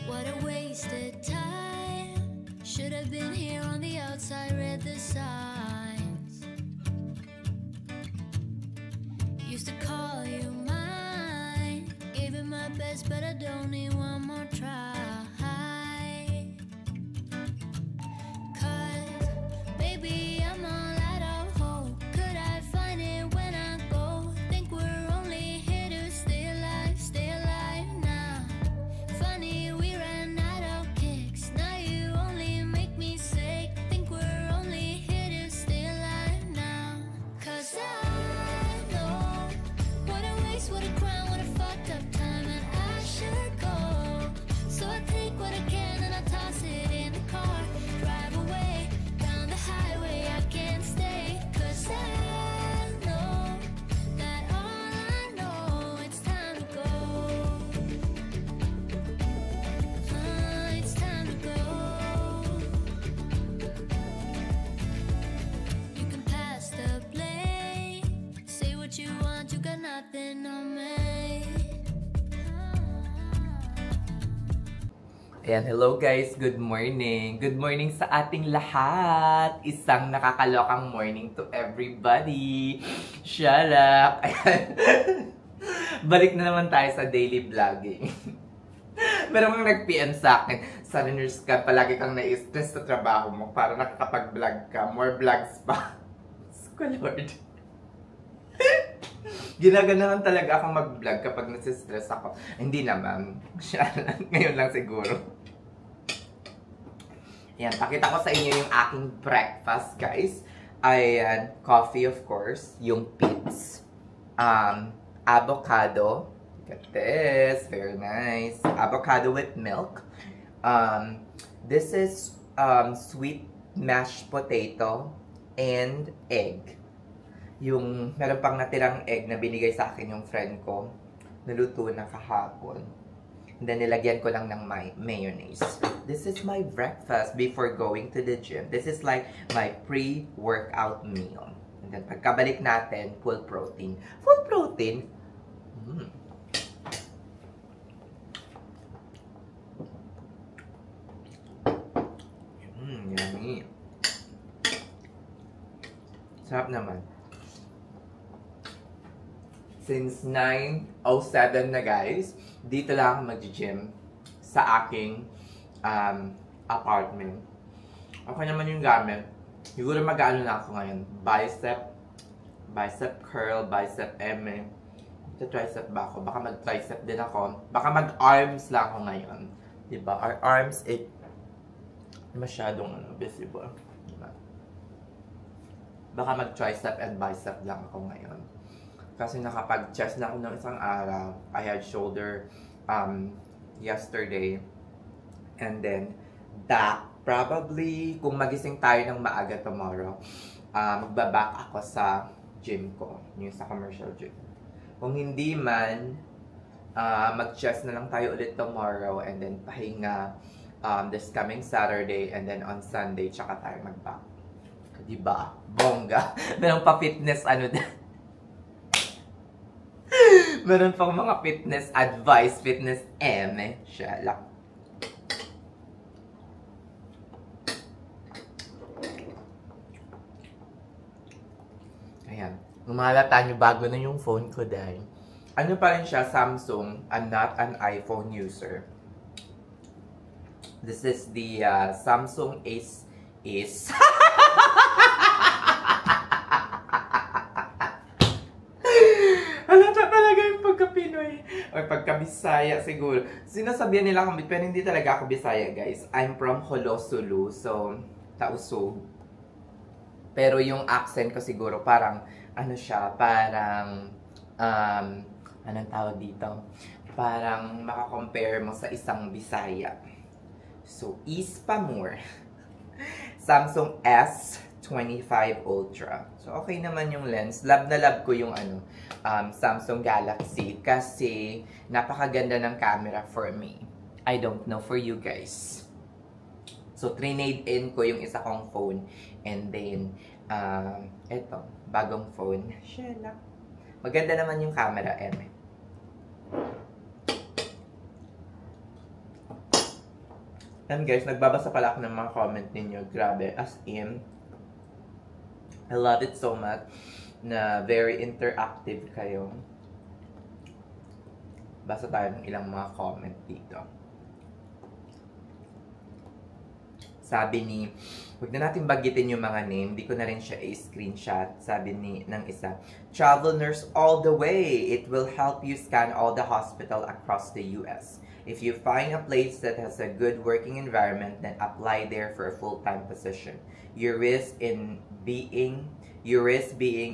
What a wasted time. Should have been here on the outside, read the signs. Used to call you mine. Gave it my best, but I don't need one more try. Ayan, hello guys, good morning. Good morning sa ating lahat. Isang nakakalokang morning to everybody. Shut up. Ayan. Balik na naman tayo sa daily vlogging. Meron kang nag-PM sa akin, sana nurse ka, palagi kang na-stress sa trabaho mo para nakakapag-vlog ka. More vlogs pa. Sko Lord. Ginaganahan talaga akong mag-vlog kapag nasistress ako. Hindi naman. Ngayon lang siguro. Ayan, pakita ko sa inyo yung aking breakfast, guys. Ayan, coffee of course. Yung Peet's. Avocado. Look at this. Very nice. Avocado with milk. This is sweet mashed potato and egg. Yung meron pang natirang egg na binigay sa akin yung friend ko, naluto na kahapon. And then nilagyan ko lang ng mayonnaise. This is my breakfast before going to the gym. This is like my pre-workout meal. And then pagkabalik natin, full protein. Full protein? Yummy. Sarap naman. Since 9:07 na guys, dito lang ako mag-gym sa aking apartment. Okay naman yung gamit. Siguro mag-ano na ako ngayon. Bicep curl, bicep eme. Tricep ba ako? Baka mag-tricep din ako. Baka mag-arms lang ako ngayon. Diba? Our arms, masyadong visible. Diba? Baka mag-tricep and bicep lang ako ngayon. Kasi nakapag-chest na ako ng isang araw. I had shoulder yesterday. And then, back. Probably, kung magising tayo ng maaga tomorrow, magbaback ako sa gym ko. Yung sa commercial gym. Kung hindi man, mag-chest na lang tayo ulit tomorrow. And then, pahinga this coming Saturday. And then, on Sunday, tsaka tayo mag-back. Diba? Bongga. Meron pa fitness, meron pang mga fitness advice, fitness Shala. Ayan. Umalata nyo bago na yung phone ko dahil. Ano pa rin siya, Samsung. I'm not an iPhone user. This is the Samsung Ace. Or pagka-Bisaya siguro. Sinasabihan nila kami, pero hindi talaga ako Bisaya, guys. I'm from Holosulu, so Tausug. Pero yung accent ko siguro parang, ano siya, parang, anong tawag dito? Parang makakompare mo sa isang Bisaya. So, Ispamore. Samsung S25 Ultra. So, okay naman yung lens. Love na love ko yung Samsung Galaxy kasi napakaganda ng camera for me. I don't know for you guys. So, trinade in ko yung isa kong phone. And then, eto, bagong phone. Shala. Maganda naman yung camera, And guys, nagbabasa pala ako ng mga comment ninyo. Grabe, as in, I love it so much na very interactive kayo. Basa tayo ng ilang mga comment dito. Sabi ni, huwag na natin bagitin yung mga name, di ko na rin siya i-screenshot. Sabi ng isa, travel nurse all the way. It will help you scan all the hospital across the US. If you find a place that has a good working environment, then apply there for a full-time position. You risk being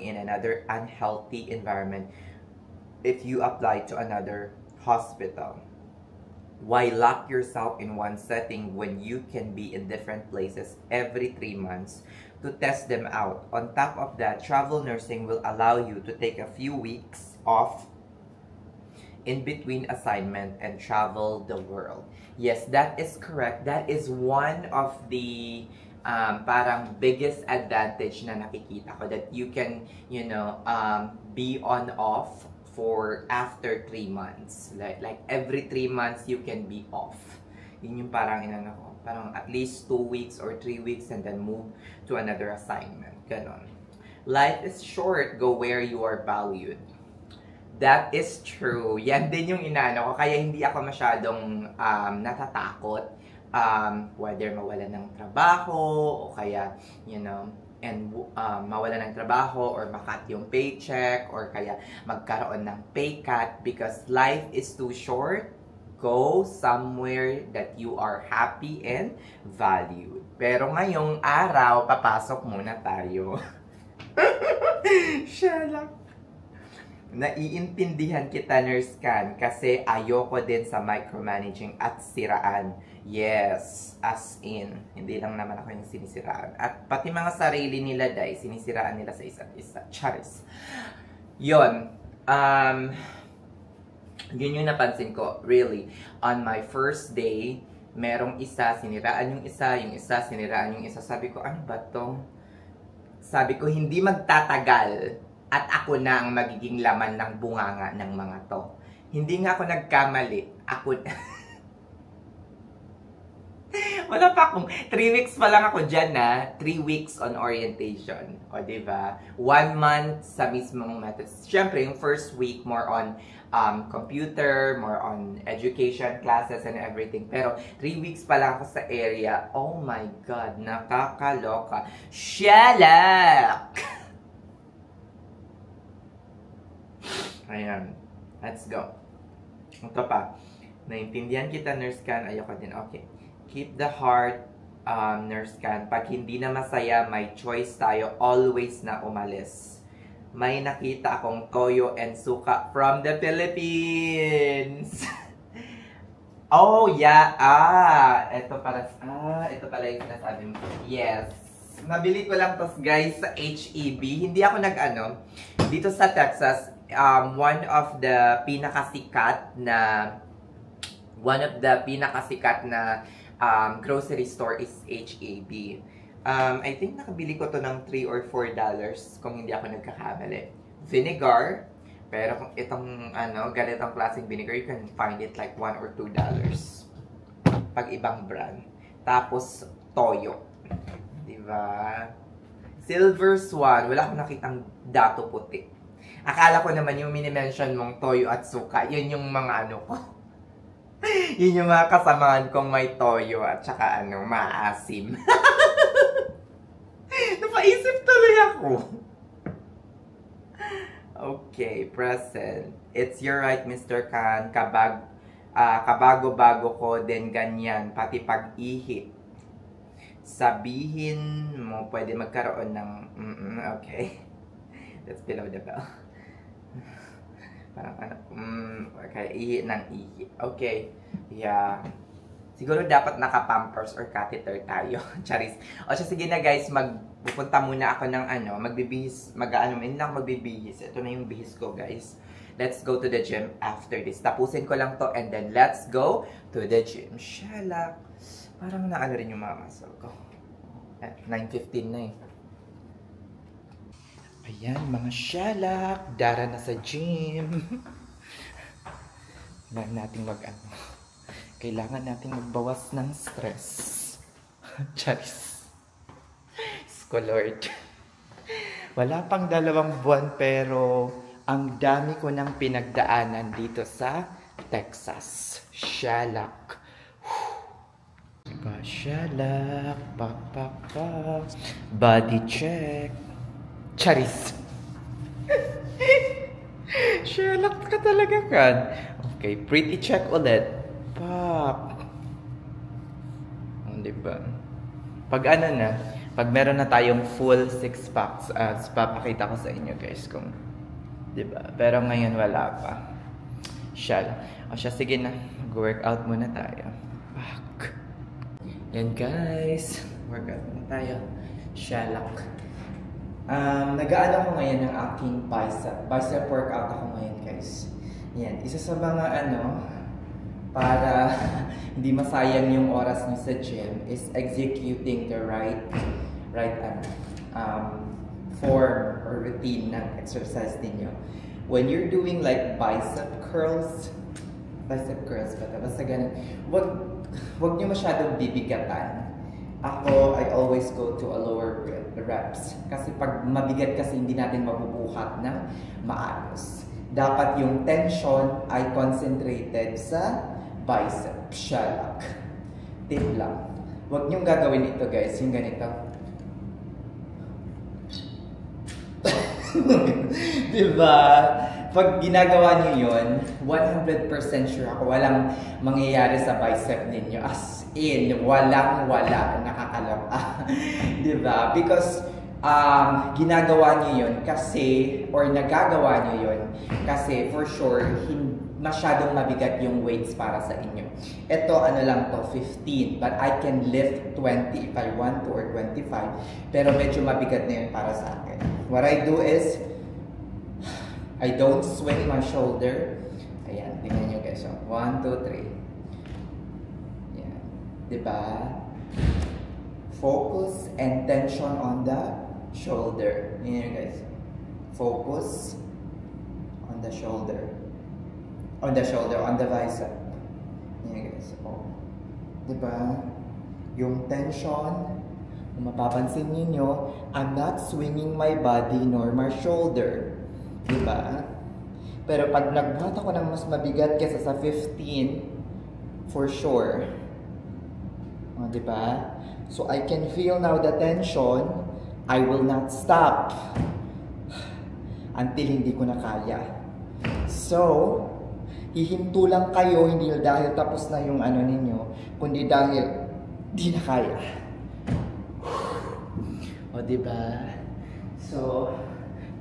in another unhealthy environment if you apply to another hospital. Why lock yourself in one setting when you can be in different places every 3 months to test them out? On top of that, travel nursing will allow you to take a few weeks off in between assignment and travel the world. Yes, that is correct. That is one of the parang biggest advantage na nakikita ko, that you can, be on off for after 3 months. Like every 3 months you can be off. Yun yung parang inano ko. Parang at least 2 weeks or 3 weeks and then move to another assignment. Ganon. Life is short. Go where you are valued. That is true. Yan din yung inaano ko. Kaya hindi ako masyadong natatakot. Whether mawala ng trabaho o kaya, mawala ng trabaho or makat yung paycheck or kaya magkaroon ng pay cut, because life is too short. Go somewhere that you are happy and valued. Pero ngayong araw, papasok muna tayo. Shala. Naiintindihan kita, Nurse Can, kasi ayoko din sa micromanaging at siraan. Yes, as in, hindi lang naman ako yung sinisiraan. At pati mga sarili nila, dahil sinisiraan nila sa isa't isa. Charis. Yun. Yun yung napansin ko, really. On my first day, merong isa, siniraan yung isa, siniraan yung isa. Sabi ko, ano ba to? Sabi ko, hindi magtatagal at ako na ang magiging laman ng bunganga ng mga to. Hindi nga ako nagkamali. Ako wala pa akong 3 weeks pa lang ako dyan na 3 weeks on orientation. O diba? 1 month sa mismong methods. Siyempre, yung first week more on computer, more on education classes and everything. Pero 3 weeks pa lang ako sa area. Oh my God, nakakaloka. Shalak! Ayan. Let's go. Ito pa. Naintindihan kita, Nurse Can. Ayoko din. Okay. Keep the heart, Nurse Can. Pag hindi na masaya, may choice tayo always na umalis. May nakita akong toyo and suka from the Philippines. Oh, yeah. Ito pala yung sinasabi mo. Yes. Nabili ko lang to, guys, sa HEB. Hindi ako dito sa Texas, one of the pinakasikat na grocery store is HEB. I think nakabili ko to ng $3 or $4 kung hindi ako nagkakamali. Vinegar, pero kung itong ganitong klaseng vinegar, you can find it like $1 or $2 pag ibang brand. Tapos toyo, diba? Silver Swan, wala akong nakitang dato puti. Akala ko naman yung mini-mention mong toyo at suka, yun yung mga ko. Yun yung mga kasamaan kong may toyo at saka maasim. Napaisip tuloy ako. Okay, present. It's your right, Mr. Can. Kabago-bago ko din ganyan, pati pag-ihi. Sabihin mo, pwede magkaroon ng... okay. That's below the bell. Parang okay, ihi ng ihi. Okay. Yeah. Siguro dapat naka-pampers or catheter tayo. Charis. O siya, sige na guys, magpupunta muna ako ng magbibihis, hindi na ako magbibihis. Ito na yung bihis ko, guys. Let's go to the gym after this. Tapusin ko lang to and then let's go to the gym. Shalak. Parang rin yung mga muscle ko. 9:15 na eh. Ayan, mga shalak. Dara na sa gym. Kailangan natin Kailangan natin magbawas ng stress. Charis. Sko Lord. Wala pang 2 buwan pero ang dami ko ng pinagdaanan dito sa Texas. Shalak. Shalak. Body check. Charis. Shalak ka talaga kan. Okay, pretty check ulit. Pak. Diba? Pag ano na, pag meron na tayong full 6 packs, papakita ko sa inyo guys kung, diba? Pero ngayon wala pa. O siya, sige na. Mag-workout muna tayo. Pak. Yan guys. Workout muna tayo. Shalak. Nag-aano ako ngayon ng aking bicep workout ako ngayon guys. Yan, isa sa mga para hindi masayang yung oras niyo sa gym is executing the right form or routine ng exercise niyo. When you're doing like bicep curls ba basta ganun, wag niyo masyadong bibigatan. Ako, I always go to a lower reps. Kasi pag mabigat kasi hindi natin mabubuhat ng maayos. Dapat yung tension ay concentrated sa bicep. Shalak. Tip lang. Huwag niyong gagawin ito guys. Yung ganito. Diba? Pag ginagawa niyo yun, 100% sure ako walang mangyayari sa bicep ninyo. As in, walang-wala. Nakakaloka. Diba? Because ginagawa niyo yun kasi, or nagagawa niyo yun kasi for sure, masyadong mabigat yung weights para sa inyo. Ito, ano lang to, 15. But I can lift 20 if I want to, or 25. Pero medyo mabigat na yun para sa akin. What I do is, I don't swing my shoulder. Ayan, tingnan nyo guys. So, 1, 2, 3. Ayan. Diba? Focus and tension on the shoulder. Tingnan nyo guys. Focus on the shoulder. On the bicep. Tingnan nyo guys. Oh. Diba? Yung tension, kung mapapansin niyo, I'm not swinging my body nor my shoulder. Diba? Pero pag nagbuhat ako ng mas mabigat kesa sa 15, for sure. O, diba? So, I can feel now the tension. I will not stop until hindi ko na kaya. So, hihinto lang kayo, hindi dahil tapos na yung ano ninyo, kundi dahil di na kaya. O, diba? So,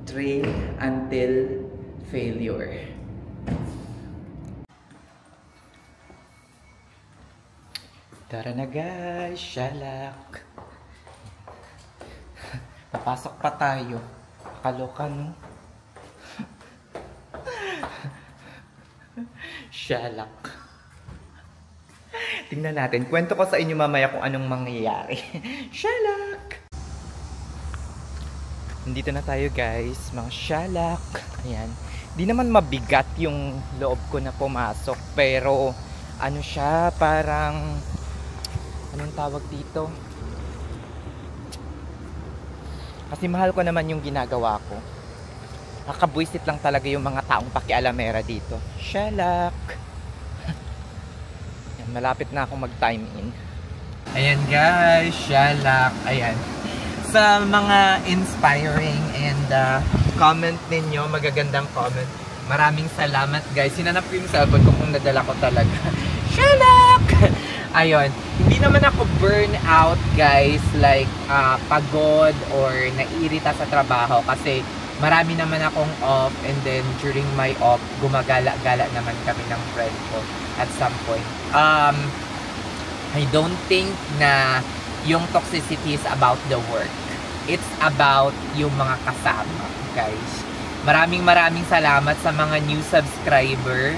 train until failure. Tara na guys, shalak. Papasok pa tayo. Kaloka no? Shalak. Tingnan natin. Kwento ko sa inyo mamaya kung anong mangyayari. Shalak! Nandito na tayo guys, mga shalak. Ayan. Di naman mabigat yung loob ko na pumasok. Pero, ano siya, parang, anong tawag dito? Kasi mahal ko naman yung ginagawa ko. Nakabwisit lang talaga yung mga taong pakialamera dito. Shalak! Ayan, malapit na ako mag-time in. Ayan guys, shalak. Ayan. Sa mga inspiring and comment ninyo, magagandang comment. Maraming salamat guys. Sinanap ko yung cellphone ko kung nadala ko talaga. Shalak! Ayun. Hindi naman ako burn out guys. Like pagod or naiirita sa trabaho. Kasi marami naman akong off. And then during my off, gumagala-gala naman kami ng friend ko at some point. I don't think na yung toxicity is about the work. It's about yung mga kasama, guys. Maraming salamat sa mga new subscriber.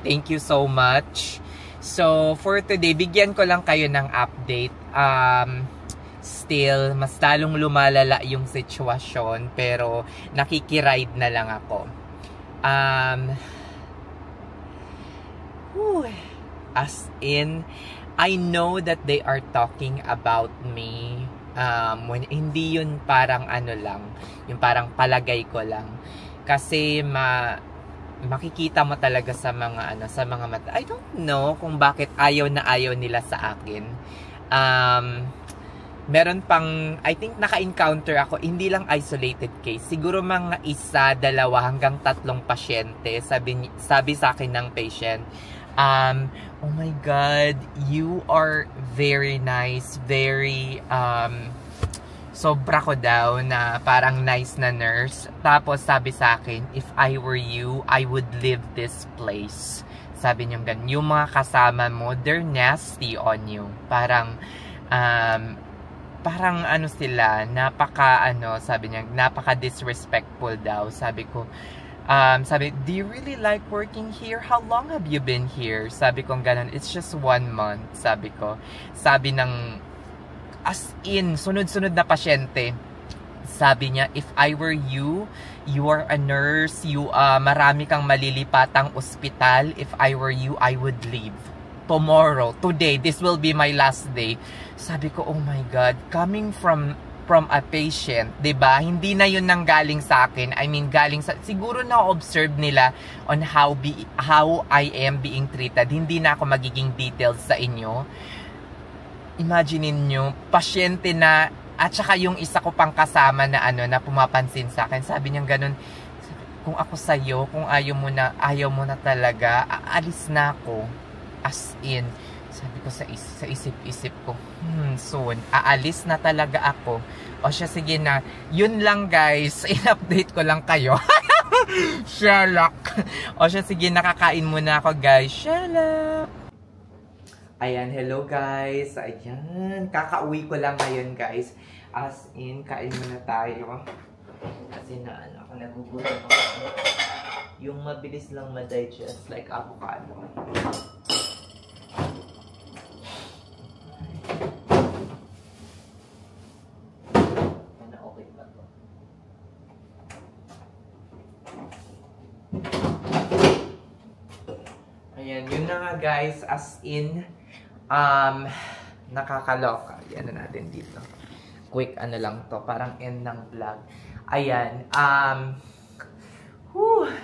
Thank you so much. So, for today, bigyan ko lang kayo ng update. Still, mas talong lumalala yung sitwasyon, pero nakikiride na lang ako. As in, I know that they are talking about me. When, hindi yun parang ano lang, yung parang palagay ko lang. Kasi makikita mo talaga sa mga ano, sa mga mata. I don't know kung bakit ayaw na ayaw nila sa akin. Meron pang, I think naka-encounter ako, hindi lang isolated case. Siguro mga 1, 2 hanggang 3 pasyente. Sabi sa akin ng patient, oh my God, you are very nice, very, sobra ko daw na parang nice na nurse. Tapos sabi sa akin, if I were you, I would leave this place. Sabi niyo ganun. Yung mga kasama mo, they're nasty on you. Parang ano sila, sabi niya, napaka disrespectful daw. Sabi ko, do you really like working here? How long have you been here? Sabi ko ganun, it's just 1 month. Sabi ko, sabi ng, as in, sunod-sunod na pasyente. Sabi niya, if I were you, you are a nurse, marami kang malilipatang ospital. If I were you, I would leave. Tomorrow, today, this will be my last day. Sabi ko, oh my God, coming from a patient, 'di ba? Hindi na 'yun nang galing sa akin. I mean, galing sa siguro na-observe nila on how I am being treated. Hindi na ako magiging detailed sa inyo. Imagine niyo, pasyente na at saka yung isa ko pang kasama na na pumapansin sa akin. Sabi niya ganun, kung ako sa iyo, kung ayaw mo na talaga, aalis na ako. As in, sabi ko sa isip-isip ko, soon, aalis na talaga ako. O siya, sige na. Yun lang guys, in-update ko lang kayo. Sherlock. O siya, sige, nakakain muna ako guys. Sherlock. Ayan, hello guys. Ayan, kakauwi ko lang ngayon guys. As in, kain muna tayo. Kasi ako nagugutom ako. Yung mabilis lang ma-digest, like avocado. Ayan, yun na nga guys, as in, nakakaloka. Yan na natin dito. Quick lang to, parang end ng vlog. Ayan,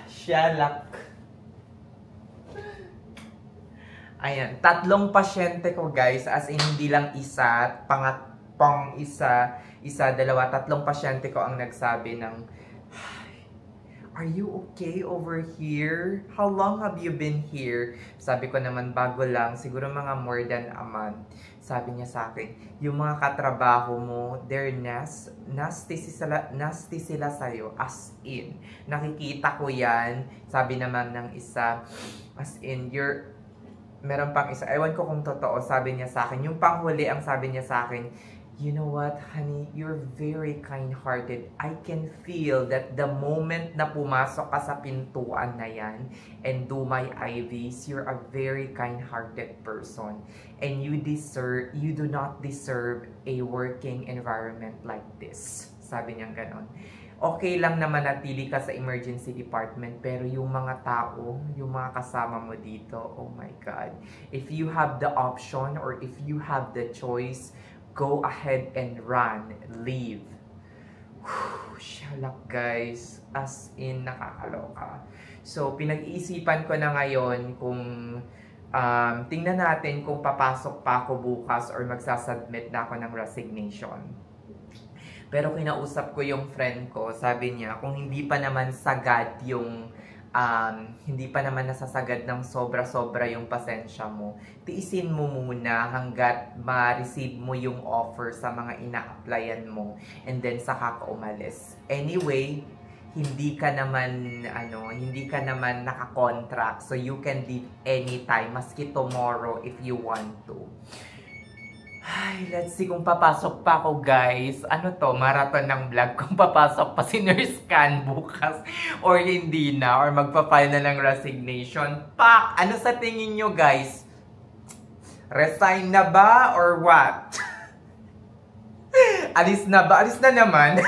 Sherlock. Ayan, 3 pasyente ko guys, as in hindi lang isa, isa, 2, 3 pasyente ko ang nagsabi ng, are you okay over here? How long have you been here? Sabi ko naman, bago lang, siguro mga more than a month. Sabi niya sa akin, yung mga katrabaho mo, they're nasty sila sa'yo, as in. Nakikita ko yan. Sabi naman ng isa, as in, meron pang isa, ewan ko kung totoo, sabi niya sa akin, yung panghuli ang sabi niya sa akin, you know what, honey, you're very kind-hearted. I can feel that the moment na pumasok ka sa pintuan na yan and do my IVs, you're a very kind-hearted person. And you do not deserve a working environment like this. Sabi niya ganon. Okay lang na manatili ka sa emergency department, pero yung mga tao, yung mga kasama mo dito, oh my God. If you have the option or if you have the choice, go ahead and run, leave. Shalak guys, as in nakakaloka. So, pinag-iisipan ko na ngayon kung tingnan natin kung papasok pa ako bukas or magsasubmit na ako ng resignation. Pero kinausap ko yung friend ko, sabi niya, kung hindi pa naman sagad yung, hindi pa naman nasasagad ng sobra-sobra yung pasensya mo, tiisin mo muna hanggat ma-receive mo yung offer sa mga ina-applyan mo, and then saka ka umalis. Anyway, hindi ka naman naka-contract, so you can leave anytime, maski tomorrow if you want to. Ay, let's see kung papasok pa ako guys. Ano to, marathon ng vlog kung papasok pa si Nurse Can bukas or hindi na, or magpa-file na ng resignation. Pak! Ano sa tingin nyo guys? Resign na ba or what? Alis na ba? Alis na naman.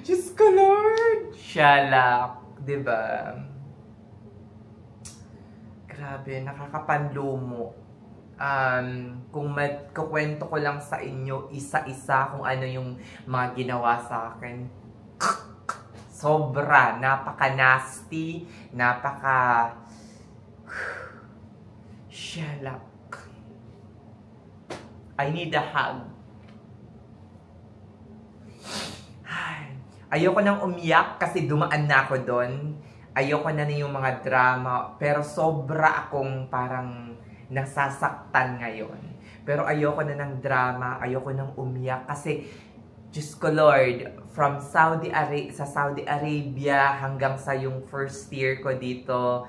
Diyos ko Lord. Shalak. Diba? Grabe, nakakapanlumo. Kung magkukwento ko lang sa inyo isa-isa kung ano yung mga ginawa sa akin. Sobra, napaka-nasty, Shalak. I need a hug. Ayoko nang umiyak kasi dumaan na ako doon. Ayoko na yung mga drama. Pero sobra akong parang nasasaktan ngayon. Pero ayoko na ng drama. Ayoko nang umiyak kasi Diyos ko Lord, from sa Saudi Arabia hanggang sa yung first year ko dito,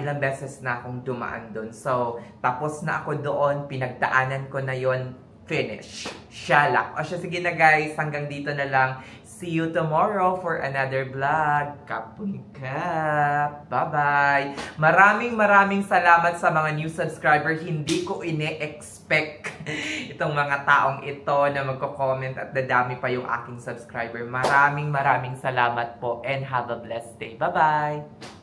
ilang beses na akong dumaan doon. So, tapos na ako doon, pinagdaanan ko na yon, finish. Shalak. O siya, sige na guys, hanggang dito na lang. See you tomorrow for another vlog. Kapungkap. Bye-bye. Maraming salamat sa mga new subscriber. Hindi ko ine-expect itong mga taong ito na magko-comment at dadami pa yung aking subscriber. Maraming salamat po and have a blessed day. Bye-bye.